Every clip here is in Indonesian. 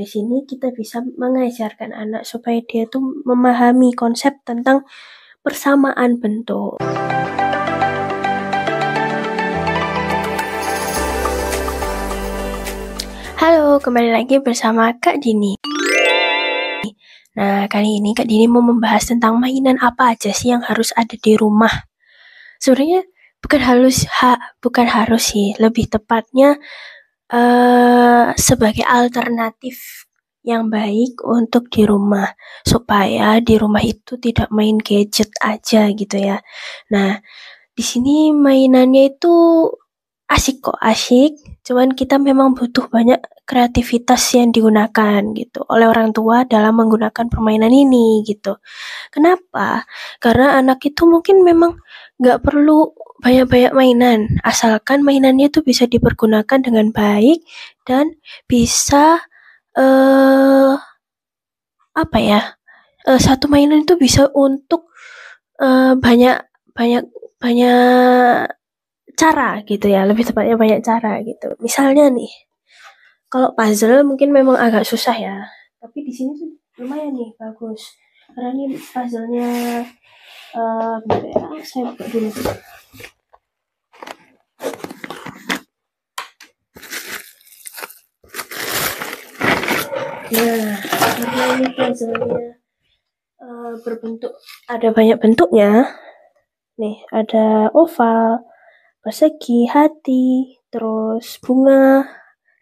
dari sini kita bisa mengajarkan anak supaya dia tuh memahami konsep tentang persamaan bentuk. Halo, kembali lagi bersama Kak Dini. Nah, kali ini Kak Dini mau membahas tentang mainan apa aja sih yang harus ada di rumah. Sebenarnya bukan harus sih, lebih tepatnya sebagai alternatif yang baik untuk di rumah, supaya di rumah itu tidak main gadget aja gitu ya. Nah, di sini mainannya itu asik, cuman kita memang butuh banyak kreativitas yang digunakan gitu oleh orang tua dalam menggunakan permainan ini gitu. Kenapa? Karena anak itu mungkin memang nggak perlu banyak-banyak mainan, asalkan mainannya itu bisa dipergunakan dengan baik dan bisa satu mainan itu bisa untuk banyak cara gitu ya, lebih tepatnya banyak cara gitu. Misalnya nih, kalau puzzle mungkin memang agak susah ya, tapi di sini tuh lumayan nih bagus. Karena ini puzzle-nya bentar ya, saya buka dulu. Nah, karena ini puzzle-nya berbentuk, ada banyak bentuknya. Nih, ada oval, persegi, hati, terus bunga,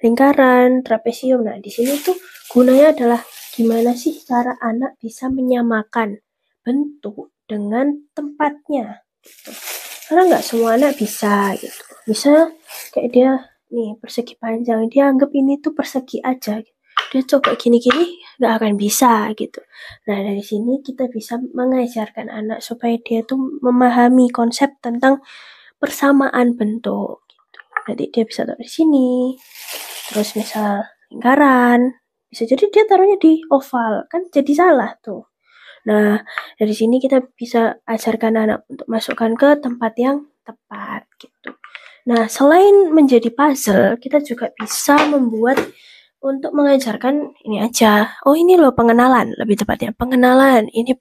lingkaran, trapesium. Nah, di sini tuh gunanya adalah gimana sih cara anak bisa menyamakan bentuk dengan tempatnya gitu. Karena nggak semua anak bisa gitu. Bisa kayak dia nih persegi panjang, dia anggap ini tuh persegi aja gitu. Dia coba gini-gini nggak akan bisa gitu. Nah, dari sini kita bisa mengajarkan anak supaya dia tuh memahami konsep tentang persamaan bentuk gitu. Nanti dia bisa taruh di sini. Terus misal lingkaran, bisa jadi dia taruhnya di oval, kan jadi salah tuh. Nah, dari sini kita bisa ajarkan anak untuk masukkan ke tempat yang tepat gitu. Nah, selain menjadi puzzle, kita juga bisa membuat untuk mengajarkan ini aja. Oh, ini loh pengenalan, lebih tepatnya pengenalan. Ini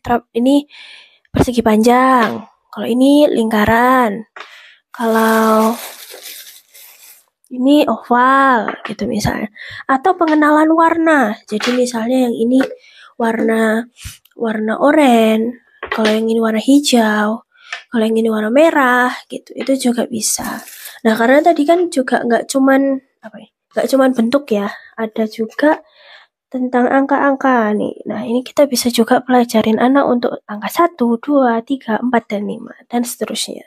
persegi panjang. Kalau ini lingkaran. Kalau ini oval gitu misalnya. Atau pengenalan warna. Jadi misalnya yang ini warna oranye, kalau yang ini warna hijau, kalau yang ini warna merah gitu. Itu juga bisa. Nah, karena tadi kan juga nggak cuman bentuk ya, ada juga tentang angka-angka nih. Nah, ini kita bisa juga pelajarin anak untuk angka 1, 2, 3, 4, dan 5, dan seterusnya.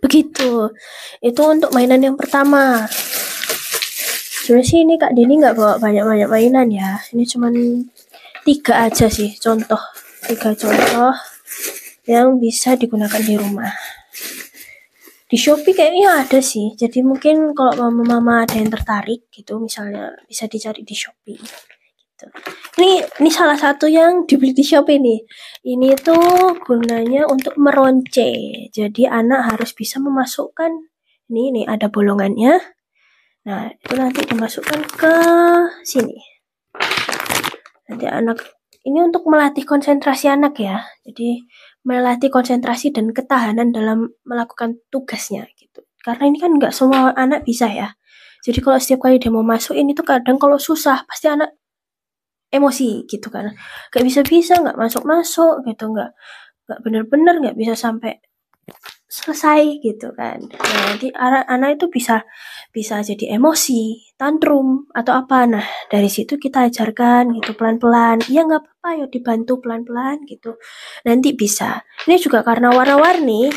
Begitu. Itu untuk mainan yang pertama. Sebenarnya sih ini Kak Dini nggak bawa banyak-banyak mainan ya. Ini cuman 3 aja sih, 3 contoh yang bisa digunakan di rumah. Di Shopee kayaknya ada sih. Jadi mungkin kalau mama-mama ada yang tertarik gitu, misalnya bisa dicari di Shopee. Gitu. Ini salah satu yang dibeli di Shopee nih. Ini tuh gunanya untuk meronce. Jadi anak harus bisa memasukkan ini ada bolongannya. Nah, itu nanti dimasukkan ke sini. Nanti anak ini untuk melatih konsentrasi anak ya. Jadi melatih konsentrasi dan ketahanan dalam melakukan tugasnya gitu. Karena ini kan nggak semua anak bisa ya. Jadi kalau setiap kali dia mau masuk ini tuh kadang kalau susah pasti anak emosi gitu kan. Gak bisa-bisa, nggak masuk-masuk gitu, nggak bener-bener nggak bisa sampai selesai gitu kan. Nah, nanti anak itu bisa jadi emosi, tantrum atau apa. Nah, dari situ kita ajarkan gitu pelan-pelan. Ya nggak apa-apa ya dibantu pelan-pelan gitu. Nanti bisa. Ini juga karena warna-warni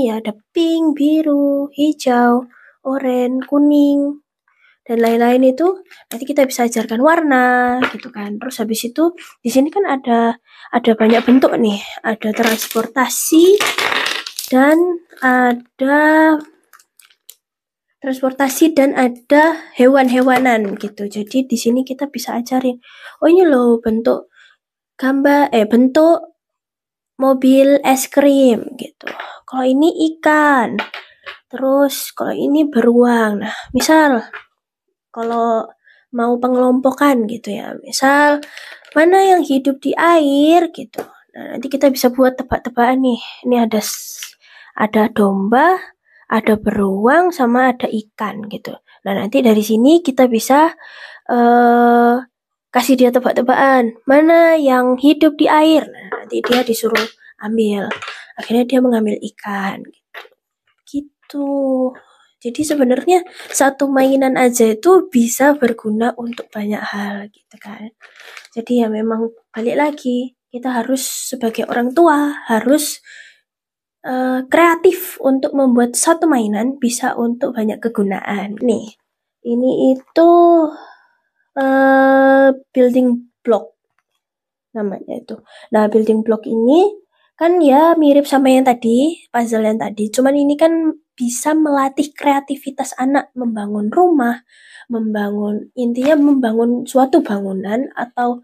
ya, ada pink, biru, hijau, oranye, kuning, dan lain-lain itu nanti kita bisa ajarkan warna gitu kan. Terus habis itu di sini kan ada banyak bentuk nih, ada transportasi dan ada hewan-hewanan gitu. Jadi di sini kita bisa ajarin, oh ini loh bentuk bentuk mobil es krim gitu. Kalau ini ikan, terus kalau ini beruang. Nah, misal kalau mau pengelompokan gitu ya. Misal mana yang hidup di air gitu. Nah, nanti kita bisa buat tebak-tebakan nih. Ini ada domba, ada beruang, sama ada ikan gitu. Nah, nanti dari sini kita bisa kasih dia tebak-tebakan. Mana yang hidup di air? Nah, nanti dia disuruh ambil. Akhirnya dia mengambil ikan. Gitu. Jadi sebenarnya satu mainan aja itu bisa berguna untuk banyak hal gitu kan. Jadi ya memang balik lagi, kita harus sebagai orang tua harus kreatif untuk membuat satu mainan bisa untuk banyak kegunaan. Nih, ini itu building block namanya itu. Nah, building block ini kan ya mirip sama yang tadi, puzzle yang tadi. Cuman ini kan bisa melatih kreativitas anak membangun rumah, intinya membangun suatu bangunan atau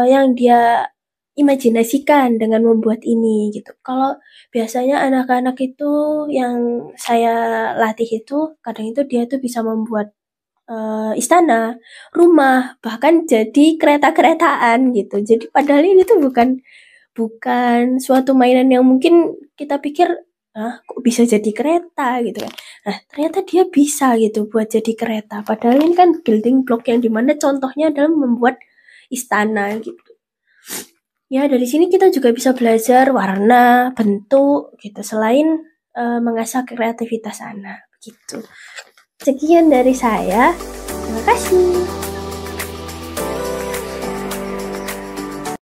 yang dia imajinasikan dengan membuat ini gitu. Kalau biasanya anak-anak itu yang saya latih itu kadang itu dia tuh bisa membuat istana, rumah, bahkan jadi kereta-keretaan gitu. Jadi padahal ini tuh bukan suatu mainan yang mungkin kita pikir kok bisa jadi kereta gitu kan. Nah, ternyata dia bisa gitu buat jadi kereta. Padahal ini kan building block yang dimana contohnya adalah membuat istana gitu. Ya, dari sini kita juga bisa belajar warna, bentuk gitu selain mengasah kreativitas anak gitu. Sekian dari saya. Terima kasih.